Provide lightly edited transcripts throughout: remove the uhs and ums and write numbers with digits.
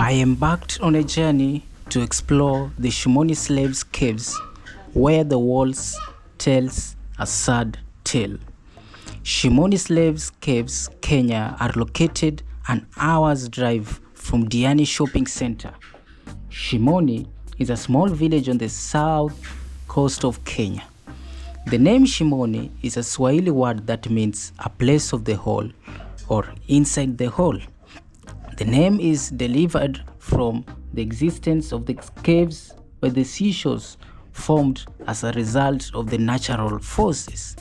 I embarked on a journey to explore the Shimoni slaves' caves, where the walls tells a sad tale. Shimoni slaves' caves, Kenya, are located an hour's drive from Diani Shopping Center. Shimoni is a small village on the south coast of Kenya. The name Shimoni is a Swahili word that means a place of the hole or inside the hole. The name is derived from the existence of the caves by the seashores formed as a result of the natural forces.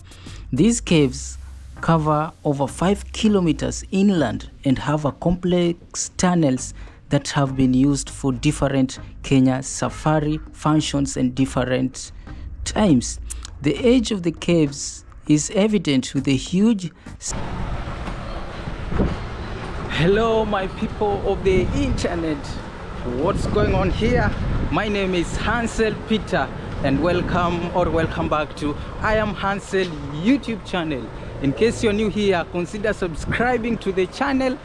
These caves cover over 5 kilometers inland and have a complex tunnels that have been used for different Kenya safari functions and different times. The age of the caves is evident with the huge... Hello my people of the internet, what's going on here? My name is Hansel Peter and welcome back to I Am Hansel YouTube channel. In case you're new here, consider subscribing to the channel,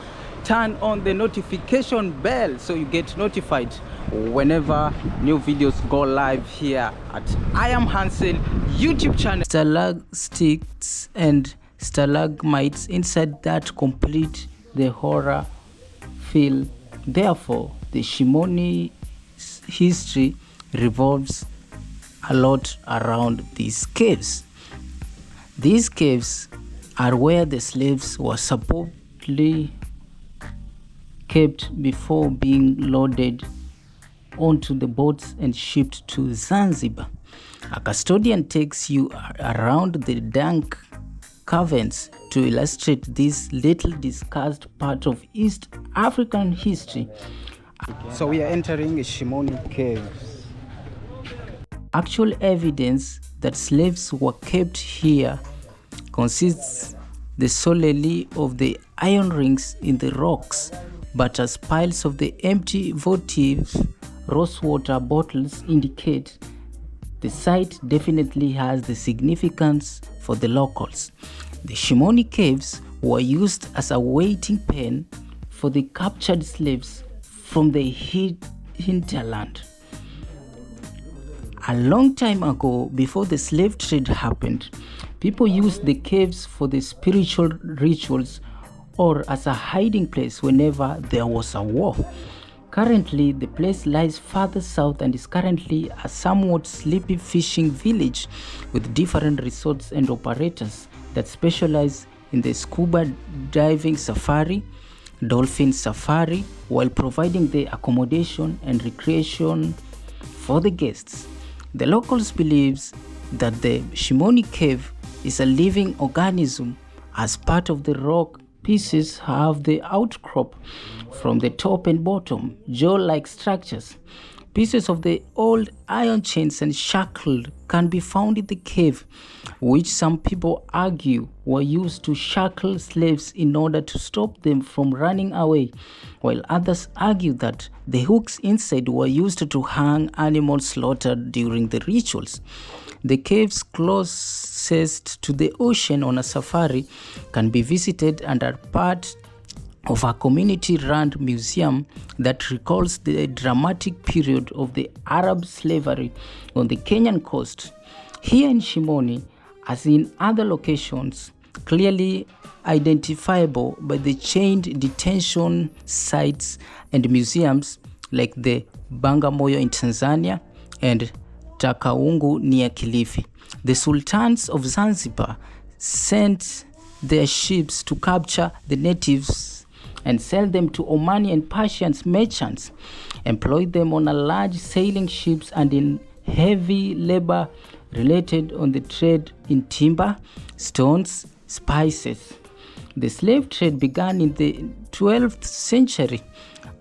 turn on the notification bell so you get notified whenever new videos go live here at I Am Hansel YouTube channel. Stalactites and stalagmites inside that complete the horror feel. Therefore, the Shimoni history revolves a lot around these caves. These caves are where the slaves were supposedly kept before being loaded onto the boats and shipped to Zanzibar. A custodian takes you around the dank caverns to illustrate this little discussed part of East African history. So we are entering Shimoni caves. Actual evidence that slaves were kept here consists solely of the iron rings in the rocks, but as piles of the empty votive rosewater bottles indicate, the site definitely has the significance for the locals. The Shimoni caves were used as a waiting pen for the captured slaves from the hinterland. A long time ago, before the slave trade happened, people used the caves for the spiritual rituals or as a hiding place whenever there was a war. Currently, the place lies further south and is currently a somewhat sleepy fishing village with different resorts and operators that specialize in the scuba diving safari, dolphin safari, while providing the accommodation and recreation for the guests. The locals believe that the Shimoni cave is a living organism, as part of the rock pieces have the outcrop from the top and bottom, jaw-like structures. Pieces of the old iron chains and shackles can be found in the cave, which some people argue were used to shackle slaves in order to stop them from running away, while others argue that the hooks inside were used to hang animals slaughtered during the rituals. The caves closest to the ocean on a safari can be visited and are part of a community-run museum that recalls the dramatic period of the Arab slavery on the Kenyan coast. Here in Shimoni, as in other locations, clearly identifiable by the chained detention sites and museums like the Bagamoyo in Tanzania and Takaungu near Kilifi. The sultans of Zanzibar sent their ships to capture the natives and sell them to Omani and Persian merchants, employed them on a large sailing ships and in heavy labor related on the trade in timber, stones, spices. The slave trade began in the 12th century,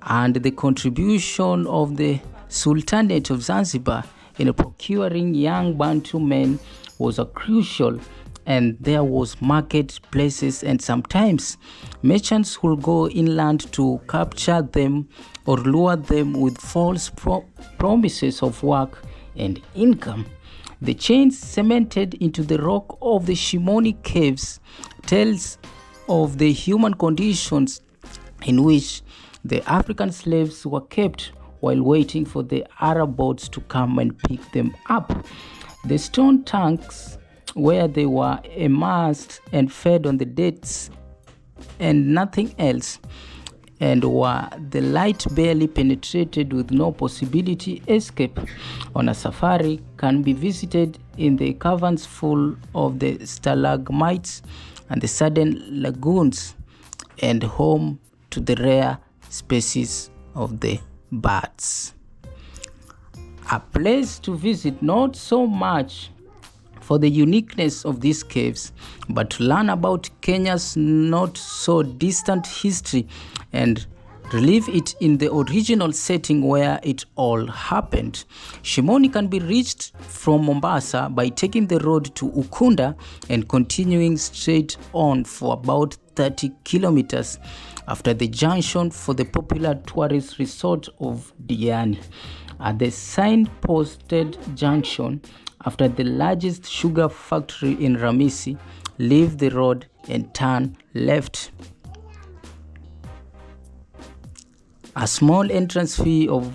and the contribution of the Sultanate of Zanzibar in procuring young Bantu men was a crucial, and there was marketplaces and sometimes merchants would go inland to capture them or lure them with false promises of work and income. The chains cemented into the rock of the Shimoni caves tells of the human conditions in which The African slaves were kept while waiting for the Arab boats to come and pick them up. The stone tanks where they were immersed and fed on the dates and nothing else, and where the light barely penetrated with no possibility escape. On a safari can be visited in the caverns full of the stalagmites and the sudden lagoons, and home to the rare species of the birds. A place to visit not so much for the uniqueness of these caves, but to learn about Kenya's not so distant history and relive it in the original setting where it all happened. Shimoni can be reached from Mombasa by taking the road to Ukunda and continuing straight on for about 30 kilometers after the junction for the popular tourist resort of Diani. At the signposted junction, after the largest sugar factory in Ramisi, leave the road and turn left. A small entrance fee of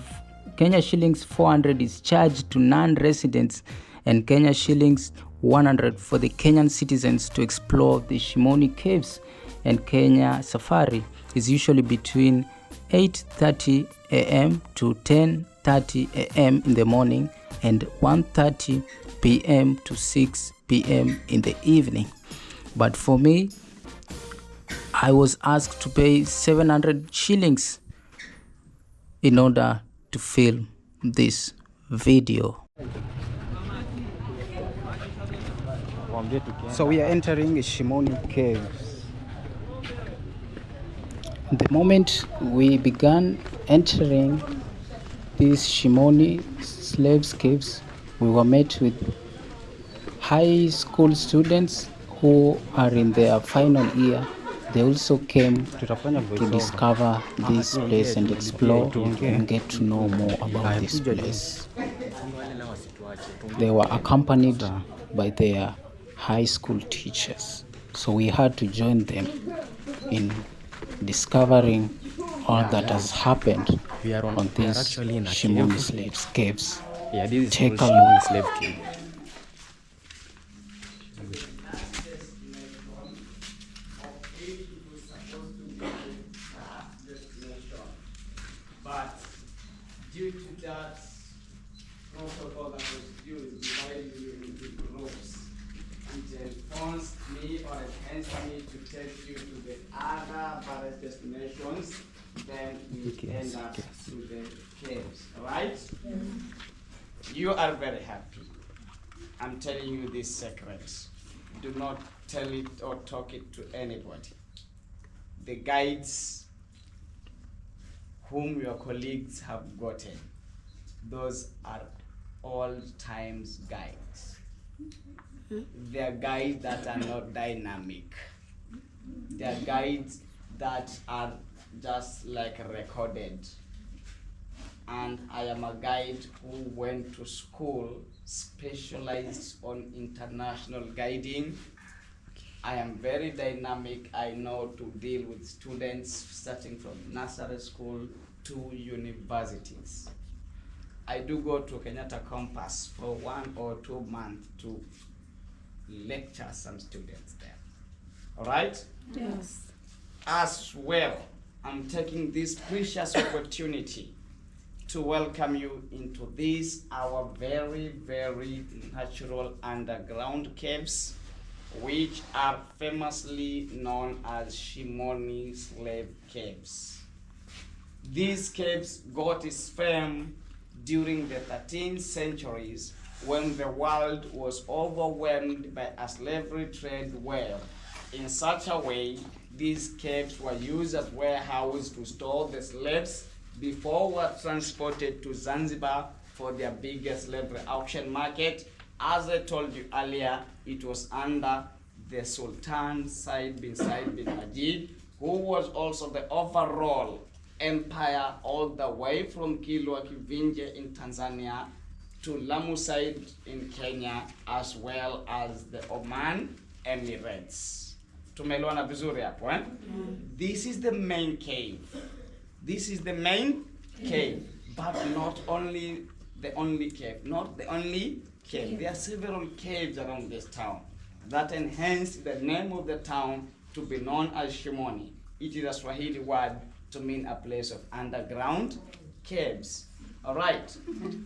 Kenya shillings 400 is charged to non-residents and Kenya shillings 100 for the Kenyan citizens to explore the Shimoni caves, and Kenya safari is usually between 8:30 a.m. to 10:30 a.m. in the morning and 1:30 p.m. to 6 p.m. in the evening. But for me, I was asked to pay 700 shillings in order to film this video. So we are entering Shimoni caves. The moment we began entering these Shimoni slaves caves, we were met with high school students who are in their final year. They also came to discover this place and explore and get to know more about this place. They were accompanied by their high school teachers, so we had to join them in discovering all that has happened on these Shimoni slaves caves. Take a look. But due to that protocol that was used, dividing you into groups, it forced me or enhanced me to take you to the other various destinations, then we end up to the caves, right? You are very happy. I'm telling you this secret. Do not tell it or talk it to anybody. The guides whom your colleagues have gotten, those are all times guides. They are guides that are not dynamic. They are guides that are just like recorded. And I am a guide who went to school specialized on international guiding. I am very dynamic. I know to deal with students starting from nursery school to universities. I do go to Kenyatta Campus for 1 or 2 months to lecture some students there. All right? Yes. As well, I'm taking this precious opportunity to welcome you into this, our very, very natural underground caves, which are famously known as Shimoni slave caves. These caves got its fame during the 13th centuries when the world was overwhelmed by a slavery trade wave. In such a way, these caves were used as warehouses to store the slaves before were transported to Zanzibar for their biggest slavery auction market. As I told you earlier, it was under the Sultan Said bin Majid, who was also the overall empire all the way from Kilwa Kivinje in Tanzania to Lamu Said in Kenya, as well as the Oman Emirates. Tumeelewana vizuri hapo, eh? This is the main cave. This is the main cave, but not only the only cave, not the only cave. There are several caves around this town that enhance the name of the town to be known as Shimoni. It is a Swahili word to mean a place of underground caves. All right.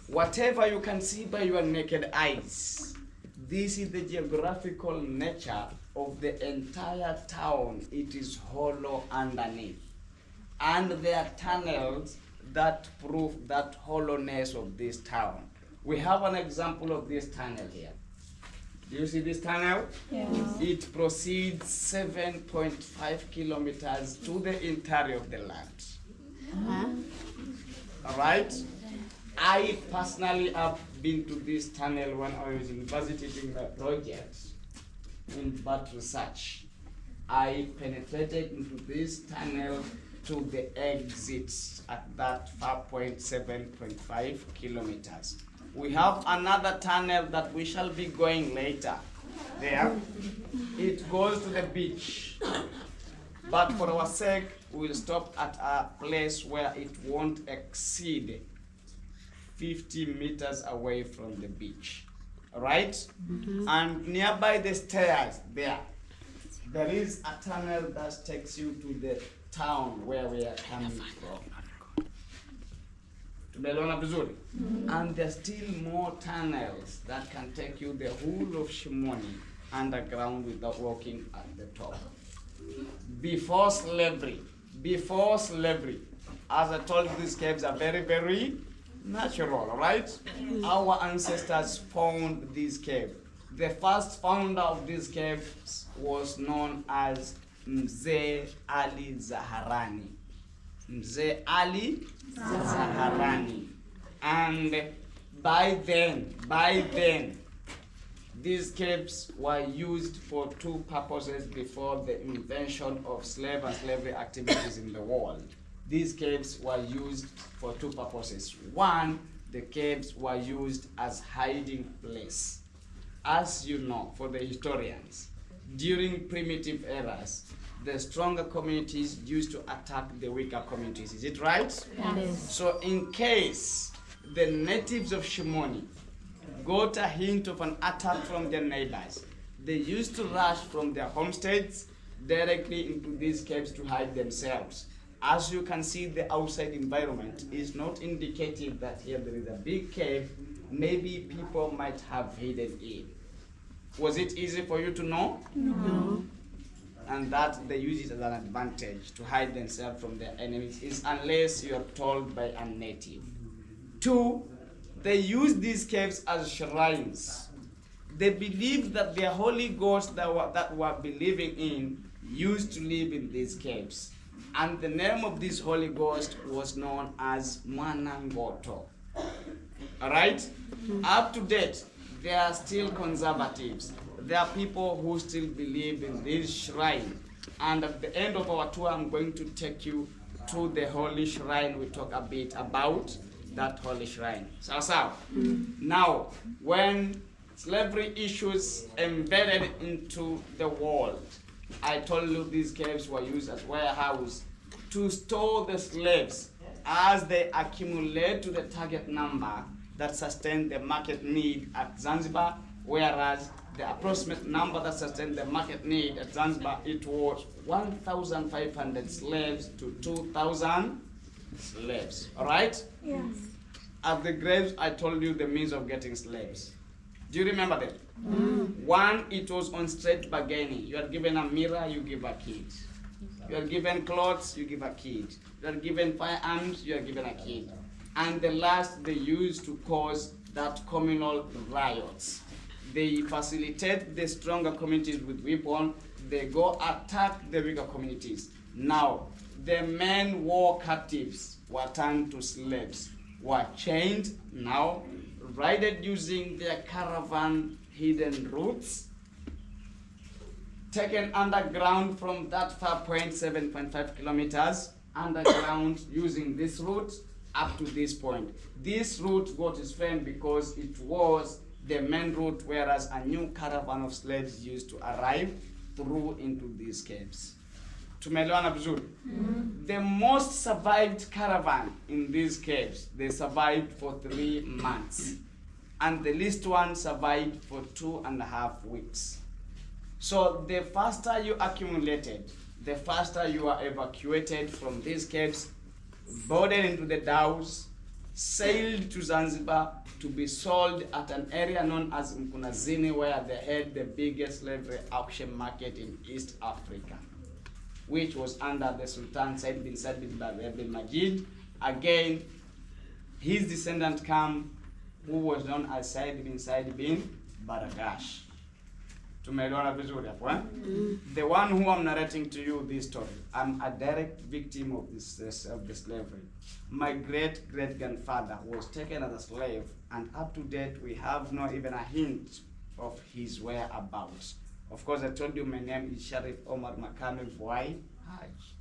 Whatever you can see by your naked eyes, this is the geographical nature of the entire town. It is hollow underneath. And there are tunnels that prove that hollowness of this town. We have an example of this tunnel here. Do you see this tunnel? Yeah. It proceeds 7.5 kilometers to the interior of the land. All right? I personally have been to this tunnel when I was investigating my project in bat research. I penetrated into this tunnel to the exits at that 7.5 kilometers. We have another tunnel that we shall be going later. There, it goes to the beach. But for our sake, we'll stop at a place where it won't exceed 50 meters away from the beach. All right? And nearby the stairs there is a tunnel that takes you to the town where we are coming from. Tumeelewana vizuri? And there's still more tunnels that can take you the whole of Shimoni underground without walking at the top. Before slavery, as I told you, these caves are very, very natural, all right? Our ancestors found these caves. The first founder of these caves was known as Mzee Ali Zaharani. Mzee Ali Zaharani. And by then, these caves were used for two purposes before the invention of slave and slavery activities in the world. These caves were used for two purposes. One, the caves were used as hiding place. As you know, for the historians, during primitive eras, the stronger communities used to attack the weaker communities. Is it right? Yes. So in case the natives of Shimoni got a hint of an attack from their neighbors, they used to rush from their homesteads directly into these caves to hide themselves. As you can see, the outside environment is not indicative that here there is a big cave. Maybe people might have hidden in. Was it easy for you to know? No. And that they use it as an advantage to hide themselves from their enemies is unless you are told by a native. Two, they use these caves as shrines. They believe that their holy ghosts that were believing in used to live in these caves. And the name of this holy ghost was known as Manangoto. All right? Up to date, there are still conservatives. There are people who still believe in this shrine. And at the end of our tour, I'm going to take you to the holy shrine. We talk a bit about that holy shrine. So, now, when slavery issues embedded into the world, I told you these caves were used as warehouse to store the slaves as they accumulate to the target number that sustained the market need at Zanzibar, whereas the approximate number that sustained the market need at Zanzibar, it was 1,500 slaves to 2,000 slaves. All right? Yes. At the graves, I told you the means of getting slaves. Do you remember them? One, it was on straight bargaining. You are given a mirror, you give a kid. You are given clothes, you give a kid. You are given firearms, you are given a kid. And the last, they used to cause that communal riots. They facilitate the stronger communities with weapons. They go attack the weaker communities. Now, the men war captives were turned to slaves, were chained, now raided using their caravan hidden routes, taken underground from that far point, 7.5 kilometers, underground using this route up to this point. This route got its fame because it was the main route, whereas a new caravan of slaves used to arrive through into these caves. Tumeelewana vizuri? The most survived caravan in these caves, they survived for 3 months. And the least one survived for 2.5 weeks. So the faster you accumulated, the faster you are evacuated from these caves, boarded into the dhows, sailed to Zanzibar to be sold at an area known as Mkunazini, where they had the biggest slavery auction market in East Africa, which was under the Sultan Said bin Said bin Majid. Again, his descendant came, who was known as Said bin Baragash. Tumeelewana vizuri hapo, eh? The one who I'm narrating to you this story, I'm a direct victim of the slavery. My great-great-grandfather was taken as a slave, and up to date we have not even a hint of his whereabouts. Of course, I told you my name is Sharif Omar Makame Vuai Haj.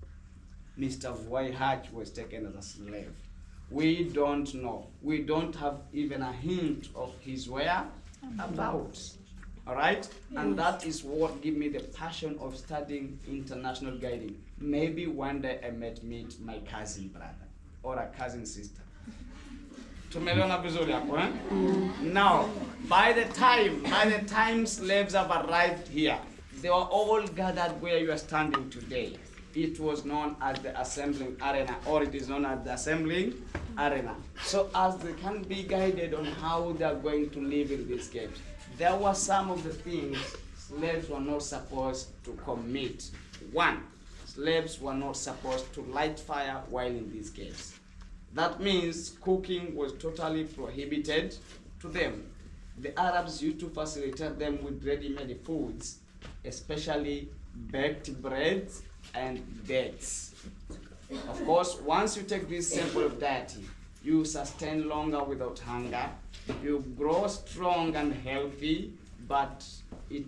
Mr. Vuai Haj was taken as a slave. We don't know. We don't have even a hint of his whereabouts. All right? Yes. And that is what gave me the passion of studying international guiding. Maybe one day I might meet my cousin brother or a cousin sister. Tumeelewana vizuri hapo, eh? Now, by the time slaves have arrived here, they were all gathered where you are standing today. It was known as the assembling arena, or it is known as the assembling arena. So as they can be guided on how they are going to live in these caves, there were some of the things slaves were not supposed to commit. One, slaves were not supposed to light fire while in these caves. That means cooking was totally prohibited to them. The Arabs used to facilitate them with ready-made foods, especially baked breads and dates. Of course, once you take this simple diet, you sustain longer without hunger, you grow strong and healthy, but it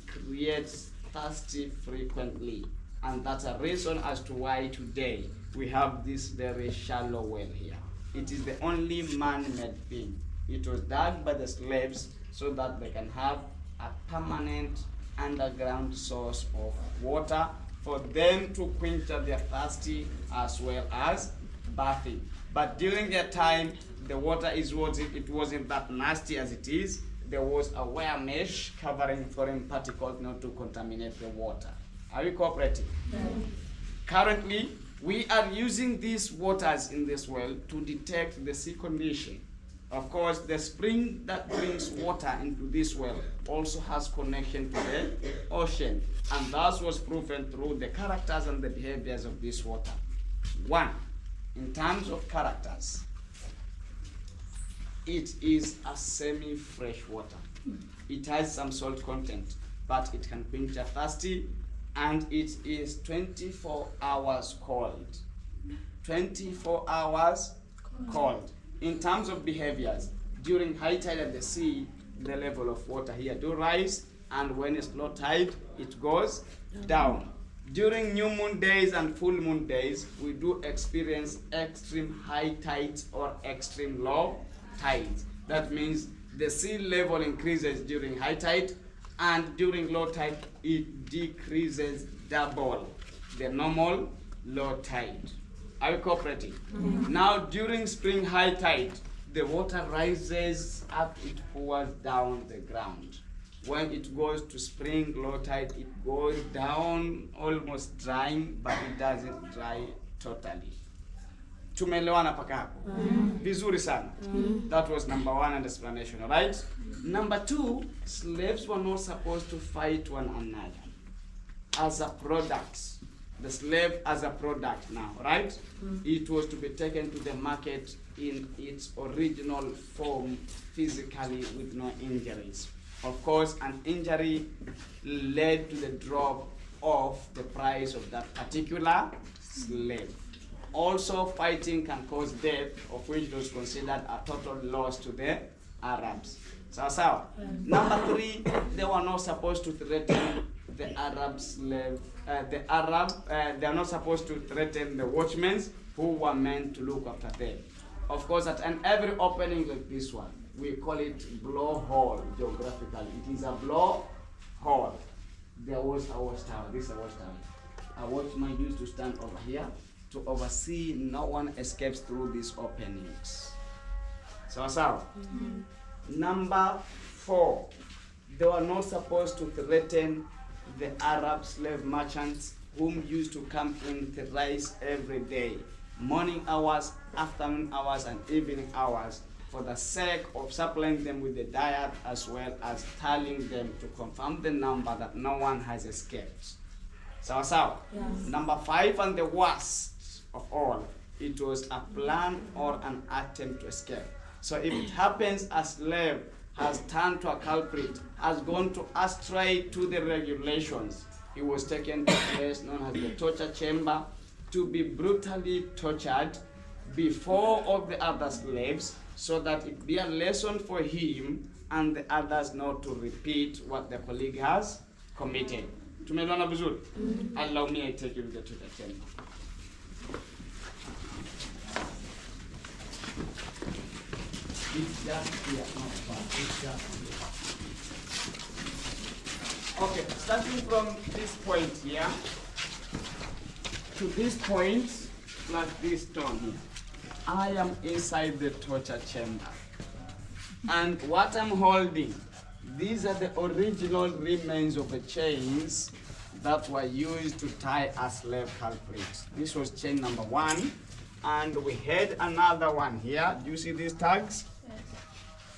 creates thirsty frequently. And that's a reason as to why today we have this very shallow well here. It is the only man-made thing. It was dug by the slaves so that they can have a permanent underground source of water for them to quench their thirsty as well as bathing. But during their time, the water it wasn't that nasty as it is. There was a wire mesh covering foreign particles not to contaminate the water. Are you cooperating? Yes. Currently, we are using these waters in this well to detect the sea condition. Of course, the spring that brings water into this well also has connection to the ocean, and that was proven through the characters and the behaviors of this water. One, in terms of characters, it is a semi-fresh water. It has some salt content, but it can quench your thirsty, and it is 24 hours cold. 24 hours cold. In terms of behaviors, during high tide at the sea, the level of water here do rise, and when it's low tide, it goes down. During new moon days and full moon days, we do experience extreme high tides or extreme low tides. That means the sea level increases during high tide, and during low tide, it decreases double the normal low tide. Are you cooperating? Mm-hmm. Now, during spring high tide, the water rises up, it pours down the ground. When it goes to spring low tide, it goes down almost drying, but it doesn't dry totally. Tumeelewana paka hapo? Vizuri sana. That was number one and explanation, all right? Number two, slaves were not supposed to fight one another as a product. The slave as a product now, right? It was to be taken to the market in its original form, physically, with no injuries. Of course, an injury led to the drop of the price of that particular slave. Also, fighting can cause death, of which was considered a total loss to the Arabs. So, number three, they were not supposed to threaten the Arab slave. They are not supposed to threaten the watchmen who were meant to look after them. Of course, at every opening like this one, we call it blowhole geographically. It is a blowhole. There was a watchtower. This is a watchtower. A watchman used to stand over here to oversee no one escapes through these openings. So, Number 4, they were not supposed to threaten the Arab slave merchants whom used to come in thrice every day, morning hours, afternoon hours, and evening hours, for the sake of supplying them with the diet as well as telling them to confirm the number that no one has escaped. Yes. Number 5, and the worst of all, it was a plan or an attempt to escape. So if it happens a slave has turned to a culprit, has gone to astray to the regulations, he was taken to a place known as the torture chamber to be brutally tortured before all the other slaves, so that it be a lesson for him and the others not to repeat what the colleague has committed. Tumeelewana vizuri? Allow me, I take you to the torture chamber. It's just here, not far. It's just here. Okay, starting from this point here to this point, plus this stone here. I am inside the torture chamber. And what I'm holding, these are the original remains of the chains that were used to tie a slave culprit. This was chain number 1. And we had another one here. Do you see these tags? Yes.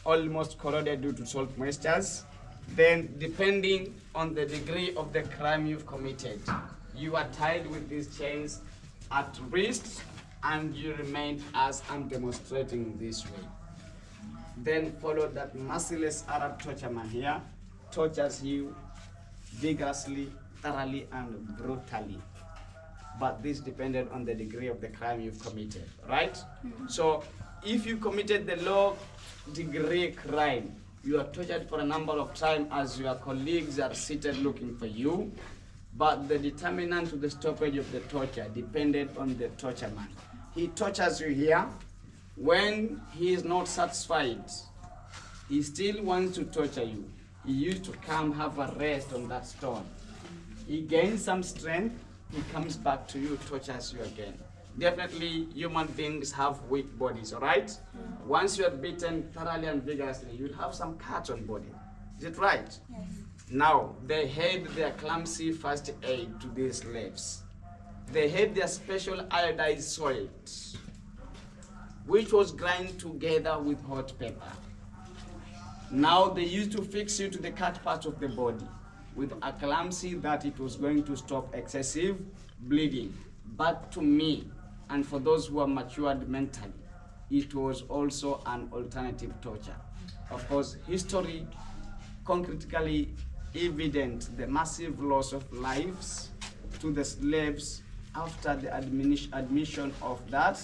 Almost corroded due to salt moistures. Then, depending on the degree of the crime you've committed, you are tied with these chains at wrists, and you remain as I'm demonstrating this way. Then followed that merciless Arab torture man here, tortures you vigorously, thoroughly, and brutally. But this depended on the degree of the crime you've committed, right? So if you committed the low degree crime, you are tortured for a number of time as your colleagues are seated looking for you, but the determinant to the stoppage of the torture depended on the torture man. He tortures you here. When he is not satisfied, he still wants to torture you. He used to come have a rest on that stone. He gains some strength, he comes back to you, tortures you again. Definitely, human beings have weak bodies, all right? Once you are beaten thoroughly and vigorously, you'll have some cuts on body. Is it right? Yes. Now, they had their clumsy first aid to these slaves. They had their special iodized salt, which was grind together with hot pepper. Now they used to fix you to the cut part of the body with a clumsy that it was going to stop excessive bleeding. But to me, and for those who are matured mentally, it was also an alternative torture. Of course, history concretely evident the massive loss of lives to the slaves after the admission of that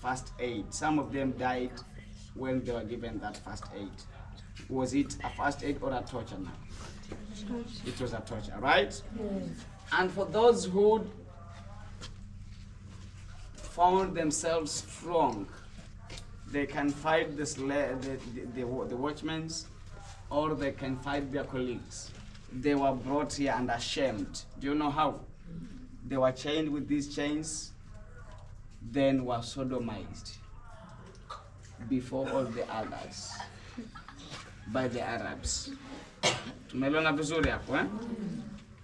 first aid. Some of them died when they were given that first aid. Was it a first aid or a torture now? It was a torture, right? Yes. And for those who found themselves strong, they can fight the watchmen, or they can fight their colleagues. They were brought here and ashamed. Do you know how? They were chained with these chains, then were sodomized before all the others by the Arabs. Tumeelewana vizuri hapo, eh?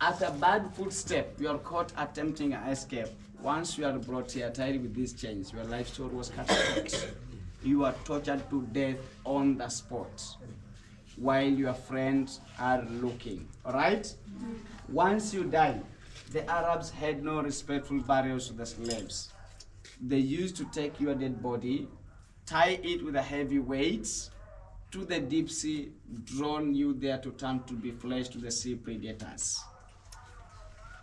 At a bad footstep, you are caught attempting an escape. Once you are brought here tied with these chains, your life story was cut short. You are tortured to death on the spot while your friends are looking, all right? Once you die, the Arabs had no respectful burials to the slaves. They used to take your dead body, tie it with a heavy weight to the deep sea, drawn you there to turn to be flesh to the sea predators.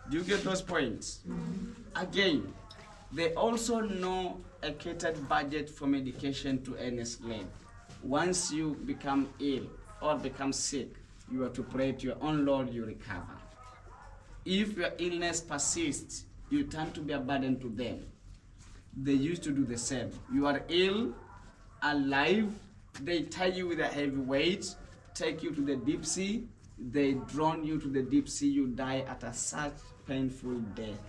Do you get those points? Again, they also know a catered budget for medication to any slave. Once you become ill or become sick, you are to pray to your own Lord you recover. If your illness persists, you turn to be a burden to them. They used to do the same. You are ill, alive, they tie you with a heavy weight, take you to the deep sea, they drown you to the deep sea, you die at a such painful death.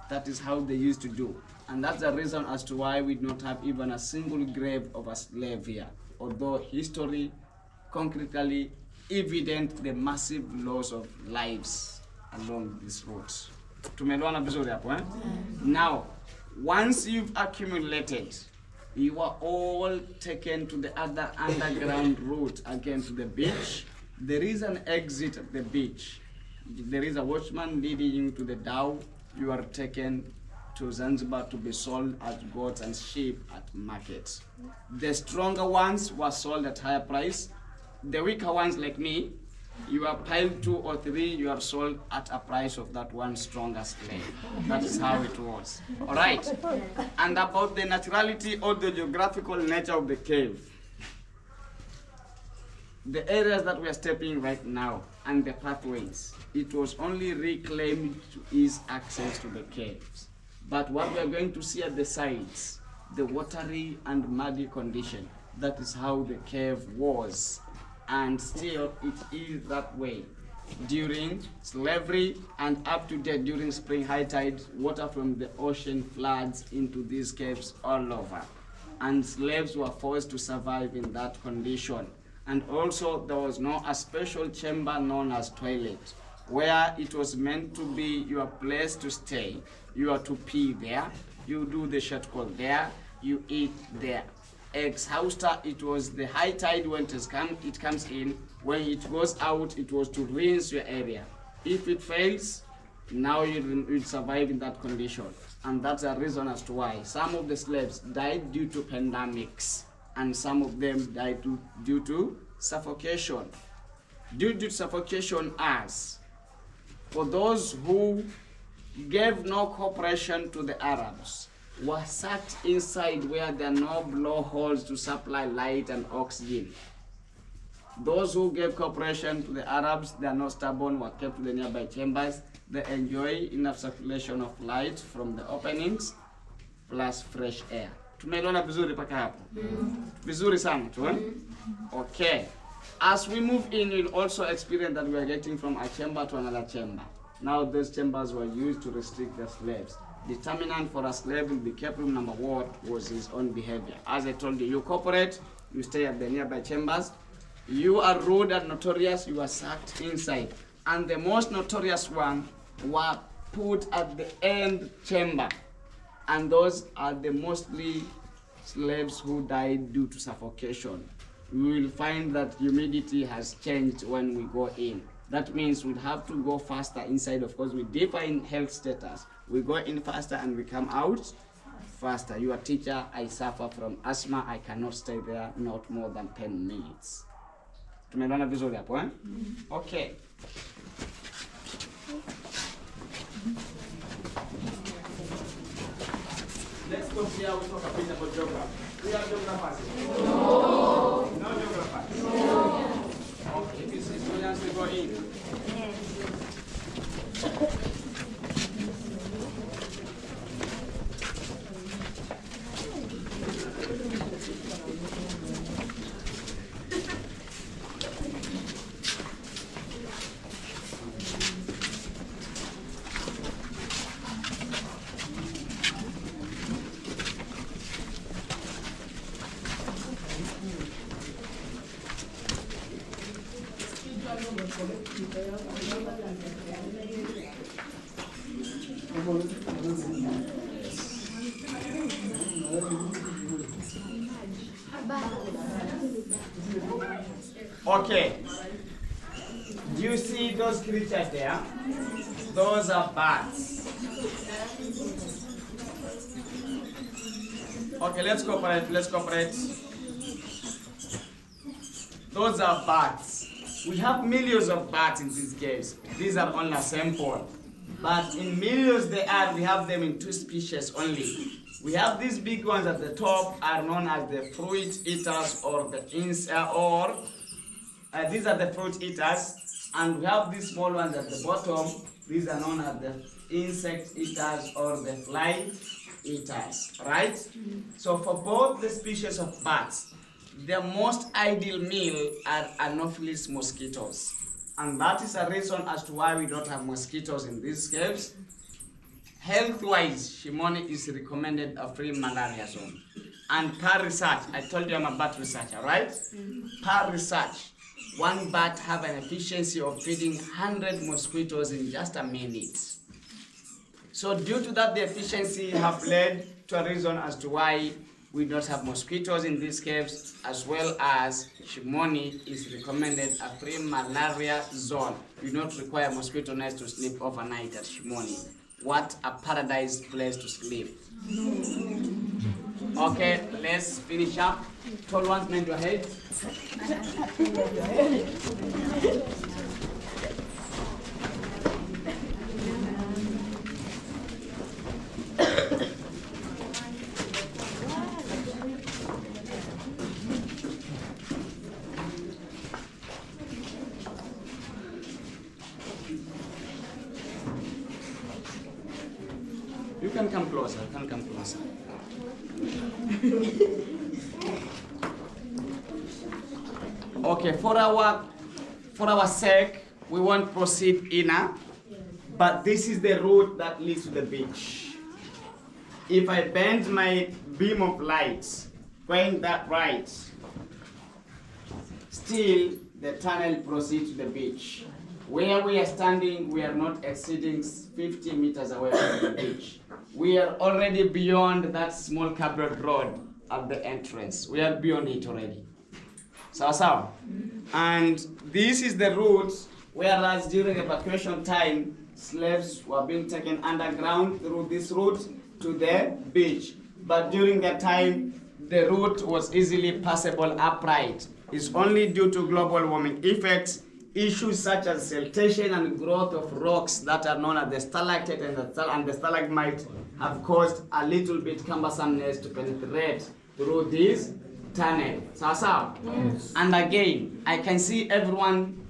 That is how they used to do. And that's the reason as to why we do not have even a single grave of a slave here. Although history concretely evident the massive loss of lives along this route. Tumeelewana vizuri hapo eh? Now, once you've accumulated, you are all taken to the other underground route again to the beach. There is an exit at the beach. There is a watchman leading you to the dhow. You are taken to Zanzibar to be sold as goats and sheep at markets. The stronger ones were sold at higher price. The weaker ones like me, you are piled 2 or 3, you are sold at a price of that one stronger slave. That is how it was. All right. And about the naturality or the geographical nature of the cave. The areas that we are stepping right now and the pathways, it was only reclaimed to ease access to the caves. But what we are going to see at the sides, the watery and muddy condition, that is how the cave was. And still it is that way. During slavery and up to date during spring high tide, water from the ocean floods into these caves all over. And slaves were forced to survive in that condition. And also there was a special chamber known as toilet, where it was meant to be your place to stay. You are to pee there, you do the shit call there, you eat there. Ex-hauster, it was the high tide when it comes in. When it goes out, it was to rinse your area. If it fails, now you'll survive in that condition. And that's a reason as to why some of the slaves died due to pandemics, and some of them died due to suffocation. Due to suffocation as, for those who gave no cooperation to the Arabs, were sat inside where there are no blowholes to supply light and oxygen. Those who gave cooperation to the Arabs, they are not stubborn, were kept to the nearby chambers. They enjoy enough circulation of light from the openings, plus fresh air. Tumeelewana vizuri paka hapo? Vizuri sana tu eh? Okay. As we move in, you'll also experience that we are getting from a chamber to another chamber. Now those chambers were used to restrict the slaves. Determinant for a slave will be capable number one was his own behavior. As I told you, you cooperate, you stay at the nearby chambers. You are rude and notorious, you are sacked inside. And the most notorious one were put at the end chamber. And those are the mostly slaves who died due to suffocation. We will find that humidity has changed when we go in. That means we'll have to go faster inside. Of course, we differ in health status. We go in faster and we come out faster. Your teacher, I suffer from asthma. I cannot stay there not more than 10 minutes. Tumeelewana vizuri hapo eh? Okay. Let's go here. We talk a bit about geography. We are geographers. No. No geographers. No. Okay, this is students will go in. Okay. Do you see those creatures there? Those are bats. Okay, let's cooperate. Those are bats. We have millions of bats in these caves. These are only a sample. But in millions we have them in 2 species only. We have these big ones at the top are known as the fruit eaters or the these are the fruit eaters, and we have these small ones at the bottom. These are known as the insect eaters or the fly eaters, right? So for both the species of bats, the most ideal meal are Anopheles mosquitoes. And that is a reason as to why we don't have mosquitoes in these caves. Health-wise, Shimoni is recommended a free malaria zone. And per research, I told you I'm a bat researcher, right? Per research, one bat have an efficiency of feeding 100 mosquitoes in just a minute. So due to that, the efficiency have led to a reason as to why we don't have mosquitoes in these caves, as well as Shimoni is recommended a free malaria zone. You do not require mosquito nets to sleep overnight at Shimoni. What a paradise place to sleep. Okay, let's finish up. Tall ones, bend your head. You can come closer, Okay, for our sake, we won't proceed inner, but this is the route that leads to the beach. If I bend my beam of light, going that right, still the tunnel proceeds to the beach. Where we are standing, we are not exceeding 50 meters away from the beach. We are already beyond that small covered road at the entrance. We are beyond it already. Sawa. And this is the route, whereas during evacuation time, slaves were being taken underground through this route to the beach. But during that time, the route was easily passable upright. It's only due to global warming effects, issues such as siltation and growth of rocks that are known as the stalactite and the stalagmite have caused a little bit cumbersomeness to penetrate through this tunnel. Sawa? Yes. And again, I can see everyone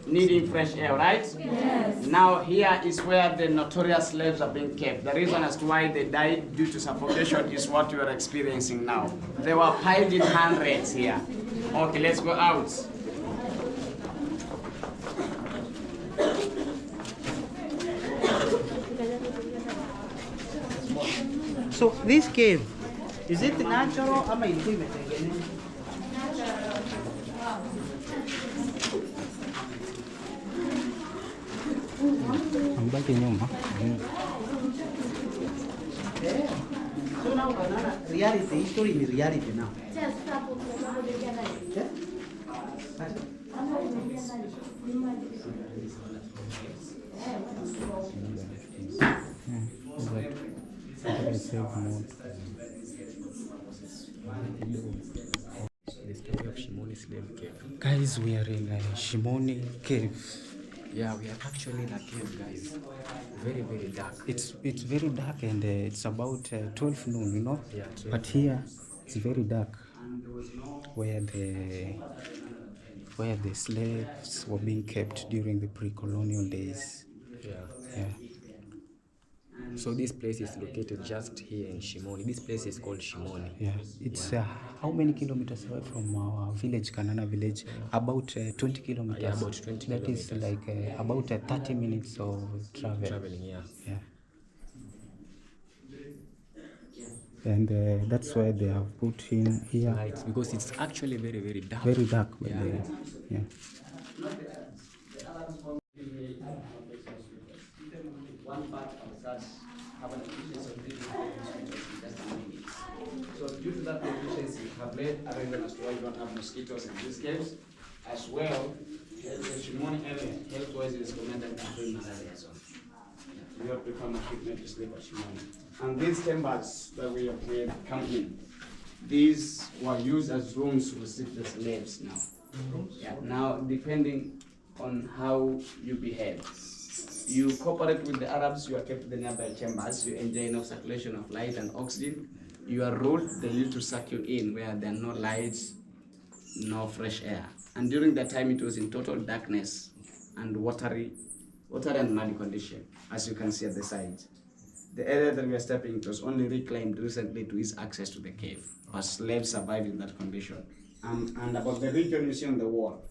needing fresh air, right? Yes. Now here is where the notorious slaves are being kept. The reason as to why they died due to suffocation is what you are experiencing now. They were piled in hundreds here. Okay, let's go out. So this cave, is it natural or man-made? So now, reality, history is reality now. The story of Shimoni slave cave. Guys, we are in Shimoni cave. Yeah, we are actually in a cave, guys. Very, very dark. It's very dark, and it's about 12 noon, you know. Yeah, 12. But here it's very dark, where the slaves were being kept during the pre-colonial days. Yeah. So this place is located just here in Shimoni. This place is called Shimoni. Yeah, it's how many kilometers away from our village, Kanana village? About 20 kilometers. Yeah, about 20 That kilometers. is like about 30 minutes of Traveling, yeah. Yeah. And that's why they have put in here. Lights, because it's actually very, very dark. Very dark. Yeah. Yeah. One part of that have an efficiency of 3 mosquitoes in just a minute. So due to that efficiency, have led a reason as to why you don't have mosquitoes in these caves. As well, the Shimoni area, health-wise, is recommended to free malaria zone. We have become equipment to sleep at Shimoni. And these chambers that we have come in, these were used as rooms to receive the slaves now. Yeah, now depending on how you behave. You cooperate with the Arabs, you are kept in the nearby chambers, you enjoy enough circulation of light and oxygen. You are ruled, they need to suck you in where there are no lights, no fresh air. And during that time, it was in total darkness and watery and muddy condition, as you can see at the side. The area that we are stepping into was only reclaimed recently to ease access to the cave, but slaves survived in that condition. And about the region you see on the wall,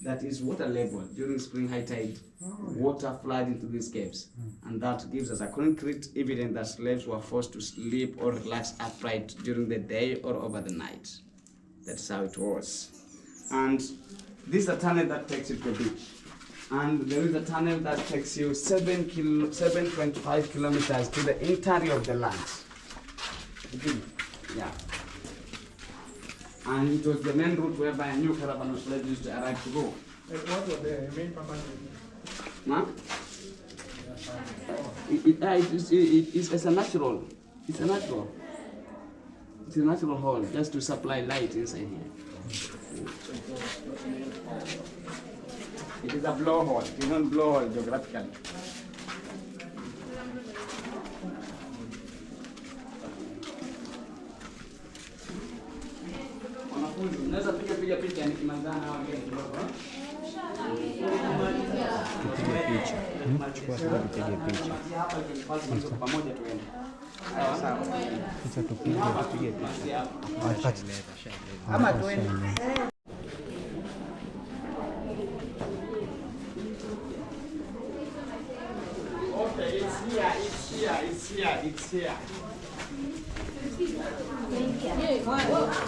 that is water level during spring high tide. Water flood into these caves, and that gives us a concrete evidence that slaves were forced to sleep or relax upright during the day or over the night. That's how it was. And this is a tunnel that takes you to the beach. And there is a tunnel that takes you 7.5 kilometers to the interior of the land. Yeah. And it was the main route whereby a new caravan of slaves used to arrive to go. What was the main purpose? Huh? It's a natural. It's a natural. It's a natural hole just to supply light inside here. It is a blowhole. It is not blowhole geographically. Unaweza piga picha nikimalizana na wageni kidogo. Tupige picha. Chukua sasa tupige picha. Pamoja tuende. Sawa. Sasa tupige picha. Ama tuende. Okay, it's here.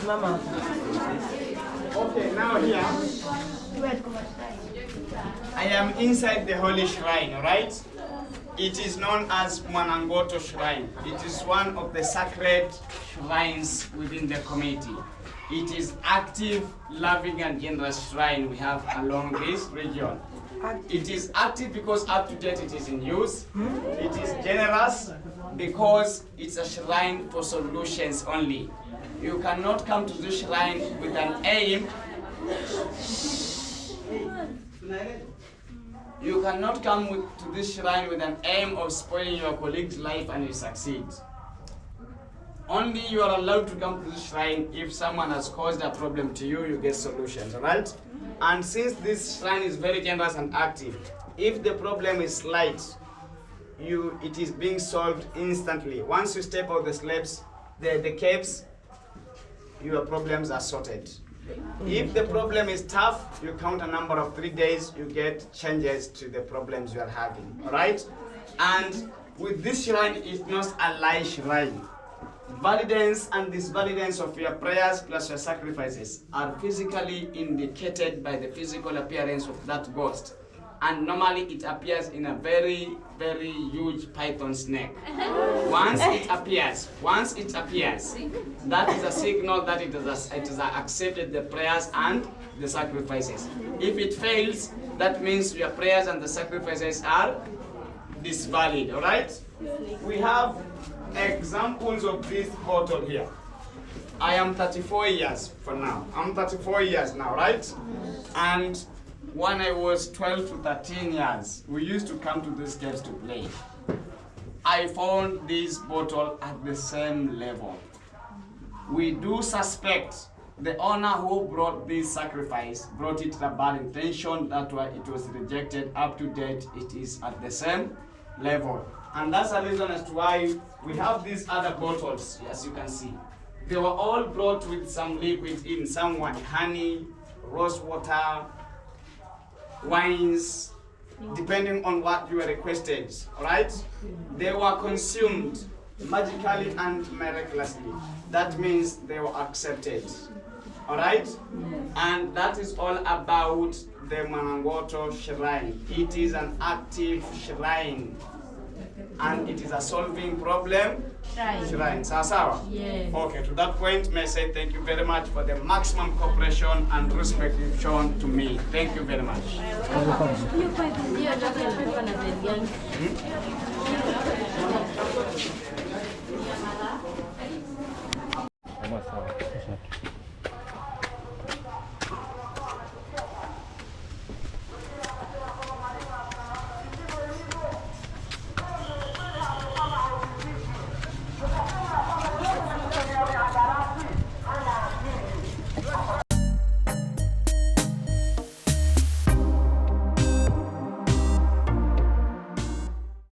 Mama. Okay, now here, I am inside the holy shrine, alright? It is known as Mwanangoto Shrine. It is one of the sacred shrines within the community. It is active, loving and generous shrine we have along this region. It is active because up to date it is in use. It is generous because it's a shrine for solutions only. You cannot come to this shrine with an aim. You cannot come to this shrine with an aim of spoiling your colleague's life and you succeed. Only you are allowed to come to this shrine if someone has caused a problem to you, you get solutions, right? And since this shrine is very generous and active, if the problem is slight, it is being solved instantly. Once you step out the caves, your problems are sorted. If the problem is tough, you count a number of 3 days, you get changes to the problems you are having, all right? And with this shrine, it's not a lie shrine. Validance and disvalidance of your prayers plus your sacrifices are physically indicated by the physical appearance of that ghost. And normally it appears in a very, very huge python snake. Once it appears, that is a signal that it has accepted the prayers and the sacrifices. If it fails, that means your prayers and the sacrifices are disvalid, all right? We have examples of this bottle here. I am 34 years for now. I'm 34 years now, right? And when I was 12 to 13 years, we used to come to these caves to play. I found this bottle at the same level. We do suspect the owner who brought this sacrifice brought it with a bad intention. That's why it was rejected. Up to date, it is at the same level. And that's the reason as to why we have these other bottles, as you can see. They were all brought with some liquid in, some were honey, rose water, wines, depending on what you were requested, all right? They were consumed magically and miraculously. That means they were accepted, all right? And that is all about the Mwanangoto Shrine. It is an active shrine. And it is a solving problem shrine. Sawa? Yes. Okay, to that point, may I say thank you very much for the maximum cooperation and respect you've shown to me. Thank you very much.